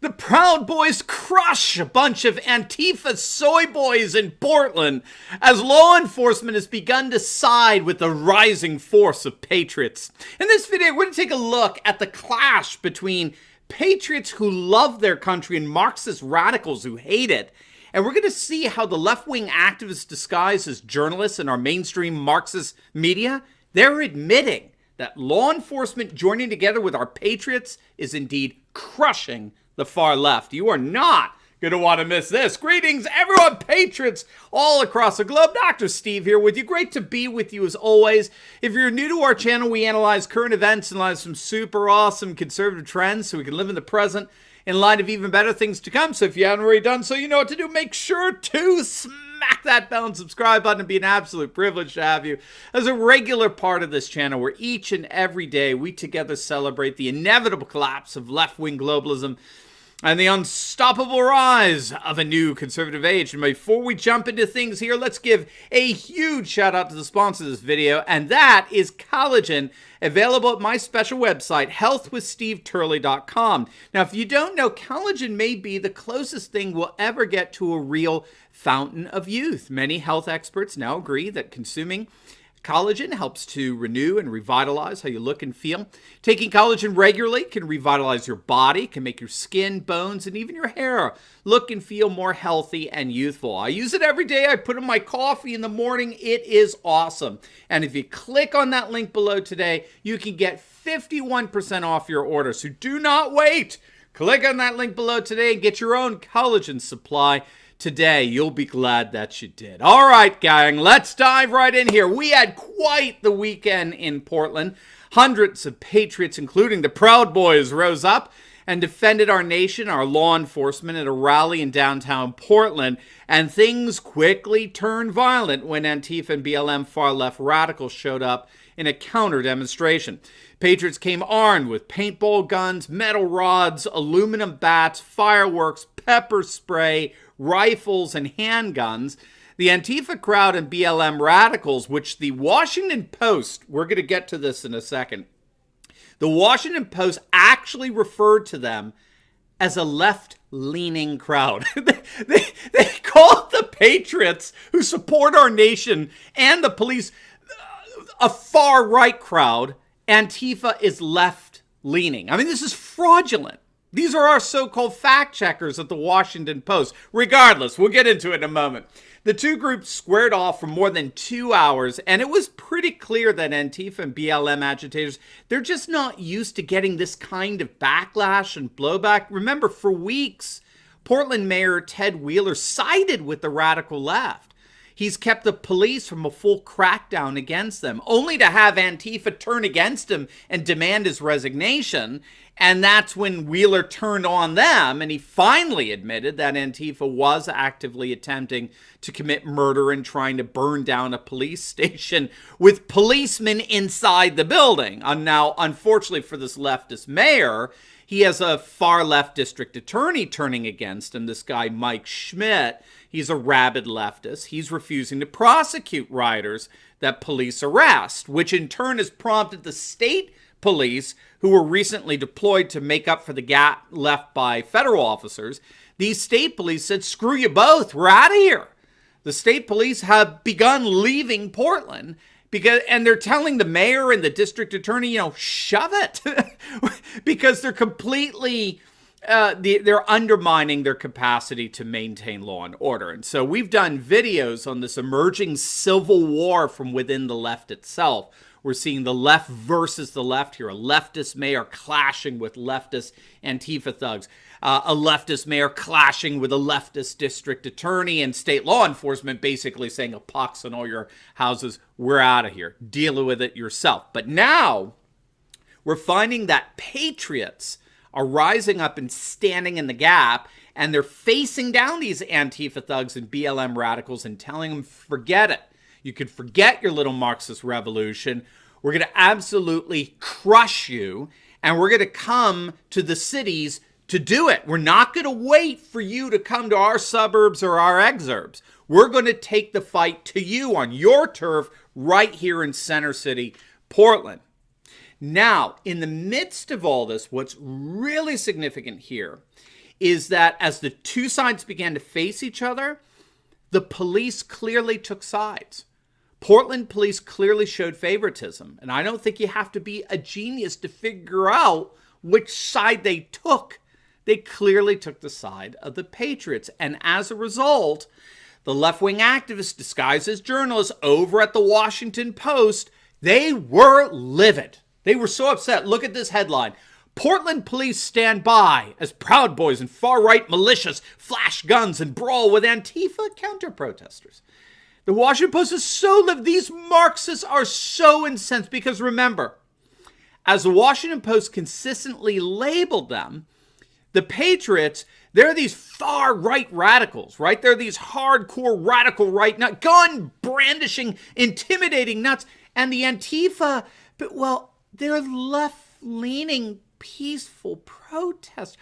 The Proud Boys crush a bunch of Antifa Soyboys in Portland as law enforcement has begun to side with the rising force of patriots. In this video, we're going to take a look at the clash between patriots who love their country and Marxist radicals who hate it. And we're going to see how the left-wing activists disguised as journalists in our mainstream Marxist media, they're admitting that law enforcement joining together with our patriots is indeed crushing the far left. You are not going to want to miss this. Greetings, everyone, patriots all across the globe. Dr. Steve here with you. Great to be with you as always. If you're new to our channel, we analyze current events and analyze some super awesome conservative trends so we can live in the present in light of even better things to come. So if you haven't already done so, you know what to do. Make sure to smack that bell and subscribe button. It'd be an absolute privilege to have you as a regular part of this channel where each and every day we together celebrate the inevitable collapse of left-wing globalism and the unstoppable rise of a new conservative age. And before we jump into things here, let's give a huge shout out to the sponsor of this video, and that is collagen, available at my special website, healthwithsteveturley.com. Now, if you don't know, collagen may be the closest thing we'll ever get to a real fountain of youth. Many health experts now agree that consuming collagen helps to renew and revitalize how you look and feel. Taking collagen regularly can revitalize your body, can make your skin, bones, and even your hair look and feel more healthy and youthful. I use it every day. I put it in my coffee in the morning. It is awesome. And if you click on that link below today, you can get 51% off your order. So do not wait. Click on that link below today and get your own collagen supply today. You'll be glad that you did. All right, gang, let's dive right in here. We had quite the weekend in Portland. Hundreds of patriots, including the Proud Boys, rose up and defended our nation, our law enforcement at a rally in downtown Portland. And things quickly turned violent when Antifa and BLM far-left radicals showed up in a counter-demonstration. Patriots came armed with paintball guns, metal rods, aluminum bats, fireworks, pepper spray, rifles, and handguns. The Antifa crowd and BLM radicals, which the Washington Post, we're going to get to this in a second, the Washington Post actually referred to them as a left-leaning crowd. They called the patriots who support our nation and the police a far-right crowd. Antifa is left-leaning. I mean, this is fraudulent. These are our so-called fact checkers at the Washington Post. Regardless, we'll get into it in a moment. The two groups squared off for more than 2 hours, and it was pretty clear that Antifa and BLM agitators, they're just not used to getting this kind of backlash and blowback. Remember, for weeks, Portland Mayor Ted Wheeler sided with the radical left. He's kept the police from a full crackdown against them, only to have Antifa turn against him and demand his resignation. And that's when Wheeler turned on them, and he finally admitted that Antifa was actively attempting to commit murder and trying to burn down a police station with policemen inside the building. And now, unfortunately for this leftist mayor, he has a far-left district attorney turning against him, this guy Mike Schmidt. He's a rabid leftist. He's refusing to prosecute rioters that police arrest, which in turn has prompted the state police, who were recently deployed to make up for the gap left by federal officers. These state police said, screw you both, we're out of here. The state police have begun leaving Portland and they're telling the mayor and the district attorney, shove it, because they're completely, they're undermining their capacity to maintain law and order. And so we've done videos on this emerging civil war from within the left itself. We're seeing the left versus the left here, a leftist mayor clashing with leftist Antifa thugs, a leftist mayor clashing with a leftist district attorney, and state law enforcement basically saying, a pox on all your houses, we're out of here, deal with it yourself. But now we're finding that patriots are rising up and standing in the gap, and they're facing down these Antifa thugs and BLM radicals and telling them, forget it. You can forget your little Marxist revolution. We're going to absolutely crush you, and we're going to come to the cities to do it. We're not going to wait for you to come to our suburbs or our exurbs. We're going to take the fight to you on your turf right here in Center City, Portland. Now, in the midst of all this, what's really significant here is that as the two sides began to face each other, the police clearly took sides. Portland police clearly showed favoritism, and I don't think you have to be a genius to figure out which side they took. They clearly took the side of the Patriots, and as a result, the left-wing activists disguised as journalists over at the Washington Post, they were livid. They were so upset. Look at this headline. Portland police stand by as Proud Boys and far-right militias flash guns and brawl with Antifa counter-protesters. The Washington Post is so livid. These Marxists are so incensed because remember, as the Washington Post consistently labeled them, the Patriots, they're these far-right radicals, right? They're these hardcore radical right, not gun-brandishing, intimidating nuts. And the Antifa, but well, they're left-leaning, peaceful protest.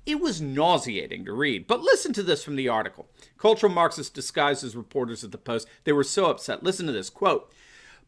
It was nauseating to read. But listen to this from the article. Cultural Marxists disguised as reporters at the Post. They were so upset. Listen to this. Quote,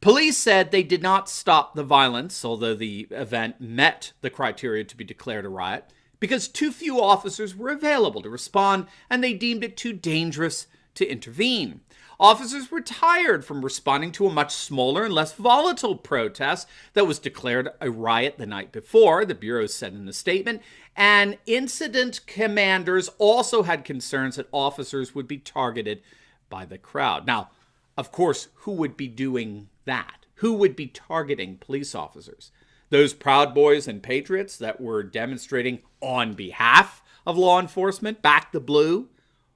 police said they did not stop the violence, although the event met the criteria to be declared a riot, because too few officers were available to respond, and they deemed it too dangerous to intervene. Officers were tired from responding to a much smaller and less volatile protest that was declared a riot the night before, the Bureau said in a statement, and incident commanders also had concerns that officers would be targeted by the crowd. Now, of course, who would be doing that? Who would be targeting police officers? Those Proud Boys and Patriots that were demonstrating on behalf of law enforcement, back the blue,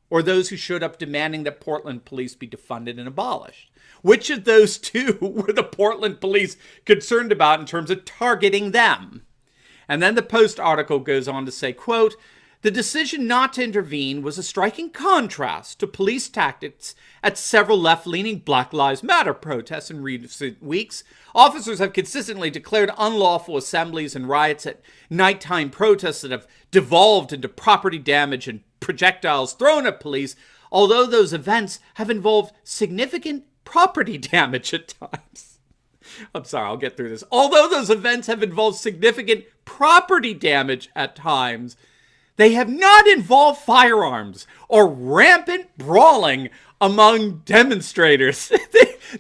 or those who showed up demanding that Portland police be defunded and abolished? Which of those two were the Portland police concerned about in terms of targeting them? And then the Post article goes on to say, quote, the decision not to intervene was a striking contrast to police tactics at several left-leaning Black Lives Matter protests in recent weeks. Officers have consistently declared unlawful assemblies and riots at nighttime protests that have devolved into property damage and projectiles thrown at police, although those events have involved significant property damage at times. I'm sorry, I'll get through this. Although those events have involved significant property damage at times, they have not involved firearms or rampant brawling among demonstrators.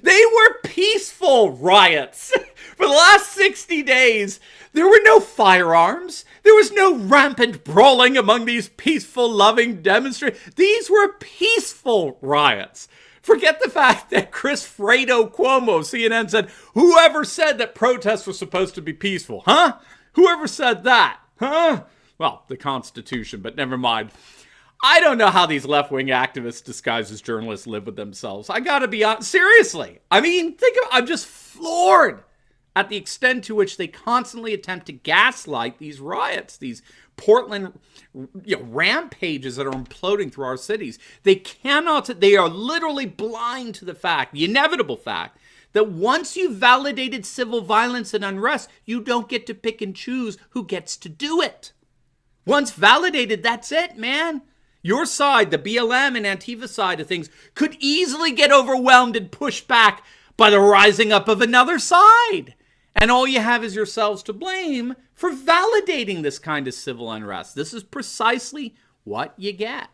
They were peaceful riots. For the last 60 days, there were no firearms. There was no rampant brawling among these peaceful, loving demonstrators. These were peaceful riots. Forget the fact that Chris Fredo Cuomo, CNN, said, whoever said that protests were supposed to be peaceful? Huh? Whoever said that? Huh? Well, the Constitution, but never mind. I don't know how these left-wing activists disguised as journalists live with themselves. I gotta be honest. Seriously. I mean, I'm just floored at the extent to which they constantly attempt to gaslight these riots, these Portland rampages that are imploding through our cities. They are literally blind to the fact, the inevitable fact, that once you've validated civil violence and unrest, you don't get to pick and choose who gets to do it. Once validated, that's it, man. Your side, the BLM and Antifa side of things, could easily get overwhelmed and pushed back by the rising up of another side. And all you have is yourselves to blame for validating this kind of civil unrest. This is precisely what you get.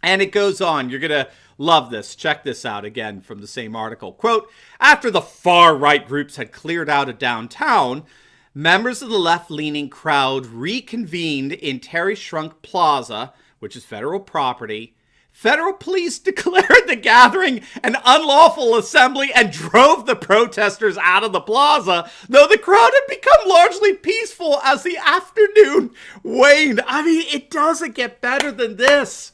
And it goes on. You're going to love this. Check this out again from the same article. Quote, after the far-right groups had cleared out of downtown, members of the left-leaning crowd reconvened in Terry Shrunk Plaza, which is federal property. Federal police declared the gathering an unlawful assembly and drove the protesters out of the plaza, though the crowd had become largely peaceful as the afternoon waned. I mean, it doesn't get better than this.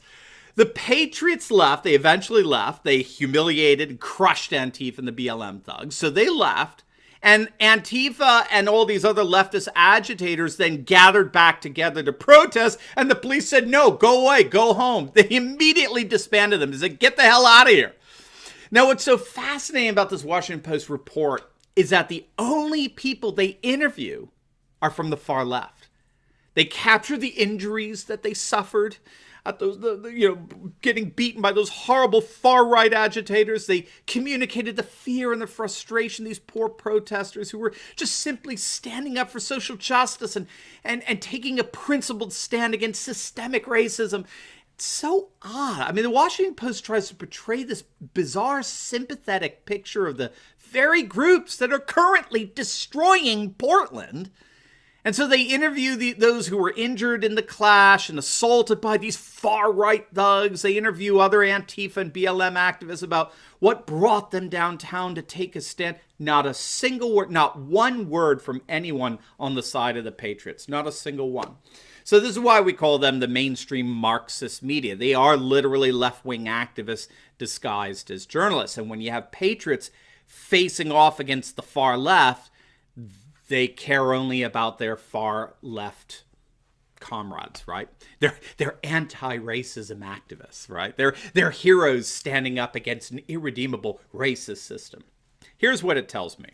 The Patriots left. They eventually left. They humiliated and crushed Antifa and the BLM thugs. So they left. And Antifa and all these other leftist agitators then gathered back together to protest, and the police said, no, go away, go home. They immediately disbanded them. They said, get the hell out of here. Now, what's so fascinating about this Washington Post report is that the only people they interview are from the far left. They capture the injuries that they suffered. at those, getting beaten by those horrible far-right agitators. They communicated the fear and the frustration of these poor protesters who were just simply standing up for social justice and taking a principled stand against systemic racism. It's so odd. I mean, the Washington Post tries to portray this bizarre, sympathetic picture of the very groups that are currently destroying Portland. And so they interview those who were injured in the clash and assaulted by these far-right thugs. They interview other Antifa and BLM activists about what brought them downtown to take a stand. Not a single word, not one word from anyone on the side of the Patriots. Not a single one. So this is why we call them the mainstream Marxist media. They are literally left-wing activists disguised as journalists. And when you have Patriots facing off against the far left, they care only about their far left comrades, right? They're anti-racism activists, right? They're heroes standing up against an irredeemable racist system. Here's what it tells me.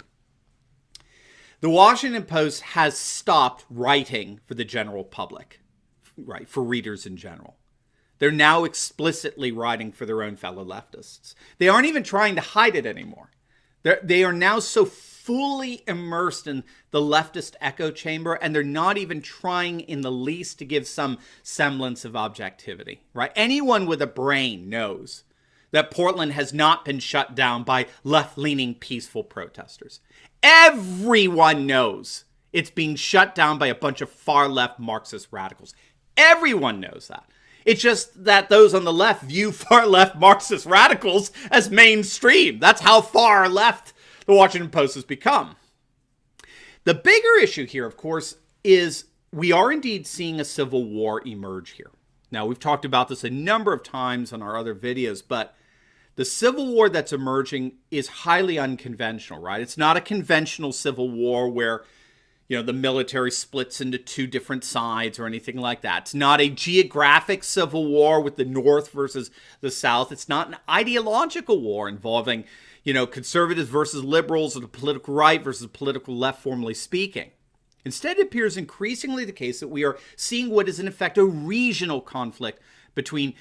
The Washington Post has stopped writing for the general public, right? For readers in general. They're now explicitly writing for their own fellow leftists. They aren't even trying to hide it anymore. They are now so fully immersed in the leftist echo chamber, and they're not even trying in the least to give some semblance of objectivity, right? Anyone with a brain knows that Portland has not been shut down by left-leaning peaceful protesters. Everyone knows it's being shut down by a bunch of far-left Marxist radicals. Everyone knows that. It's just that those on the left view far-left Marxist radicals as mainstream. That's how far left the Washington Post has become. The bigger issue here, of course, is we are indeed seeing a civil war emerge here. Now, we've talked about this a number of times on our other videos, but the civil war that's emerging is highly unconventional, right? It's not a conventional civil war where, the military splits into two different sides or anything like that. It's not a geographic civil war with the North versus the South. It's not an ideological war involving, conservatives versus liberals or the political right versus the political left, formally speaking. Instead, it appears increasingly the case that we are seeing what is in effect a regional conflict between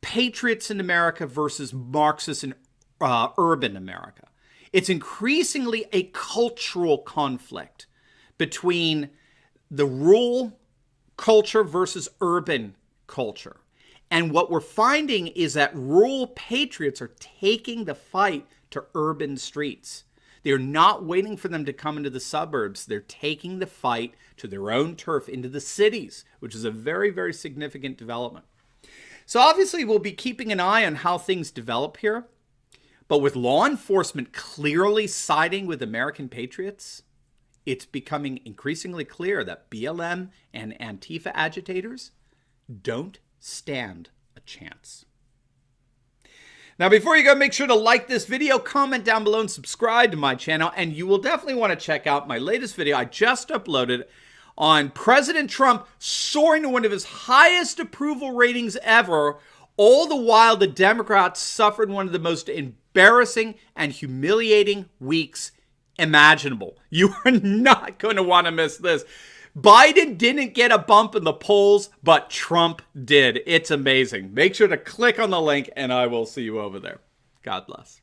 patriots in America versus Marxists in urban America. It's increasingly a cultural conflict between the rural culture versus urban culture. And what we're finding is that rural patriots are taking the fight to urban streets. They're not waiting for them to come into the suburbs. They're taking the fight to their own turf into the cities, which is a very, very significant development. So obviously we'll be keeping an eye on how things develop here. But with law enforcement clearly siding with American patriots, it's becoming increasingly clear that BLM and Antifa agitators don't stand a chance. Now, before you go, make sure to like this video, comment down below, and subscribe to my channel. And you will definitely want to check out my latest video I just uploaded on President Trump soaring to one of his highest approval ratings ever, all the while the Democrats suffered one of the most embarrassing and humiliating weeks imaginable. You are not going to want to miss this. Biden didn't get a bump in the polls, but Trump did. It's amazing. Make sure to click on the link, and I will see you over there. God bless.